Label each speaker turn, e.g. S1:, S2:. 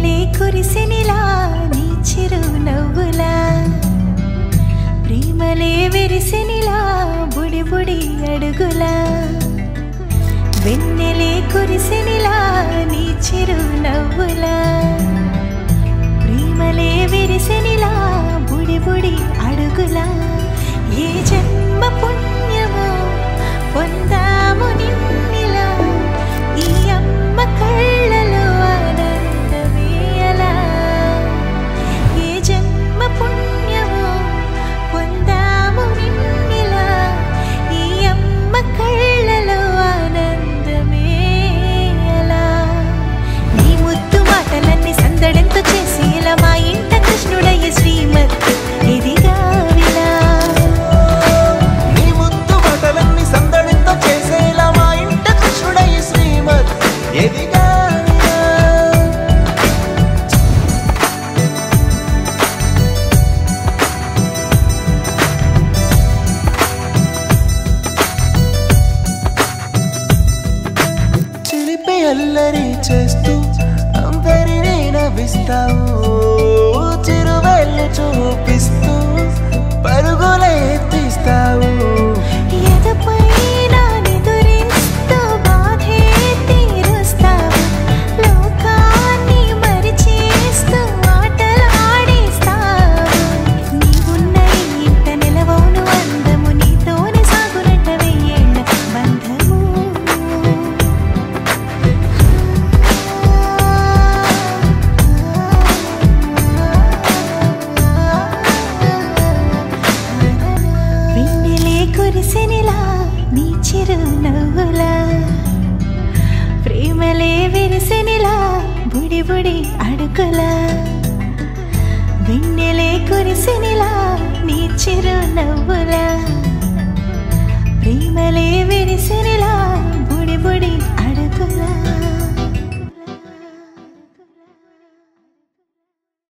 S1: వెన్నెలే కురిసినిలా నీ చిరు నవ్వులా ప్రేమలే విరిసినిలా బుడి బుడి అడుగులా వెన్నెలే కురిసినిలా నీ చిరు నవ్వులా ప్రేమలే విరిసినిలా బుడి బుడి అడుగులా ఏ జన్మ పుణ్యమో పొందాము నిన్నిలా ఈ అమ్మ కళ్ళలో ఆనందమే అలా ఏ జన్మ పుణ్యమో పొందాము నిన్నిలా ఈ అమ్మ కళ్ళలో ఆనందమే అలా నీ ముద్దు మాటలన్నీ సందడంతో చేసి ఇలా మా ఇంట కృష్ణుడయ్య శ్రీమత్ ఎదిగా విలా
S2: నీ ముద్దు మాటలన్నీ సందడంతో చేసేలా మా ఇంట కృష్ణుడయ్య శ్రీమత్ ఎదిగా చిలిపి అల్లరి చేస్తూ అందరినీ నవ్విస్తావు చిరువేళ్ళు చూపిస్తూ పరుగులే తీస్తావు
S1: ఎదపైన నిదురిస్తూ బాధే తీరుస్తావు లోకాన్ని మరిచేస్తూ ఆటలు ఆడిస్తావు నీవున్న ఇంత నిలవవును అందము నీతోనే సాగునట్ట వెయ్యేళ్ళ బంధము వెన్నెలే కురిసినిలా నీ చిరు నవ్వులా ప్రేమలే విరిసినిలా బుడి బుడి అడుగులా వెన్నెలే కురిసినిలా నీ చిరు నవ్వులా ప్రేమలే విరిసినిలా బుడి బుడి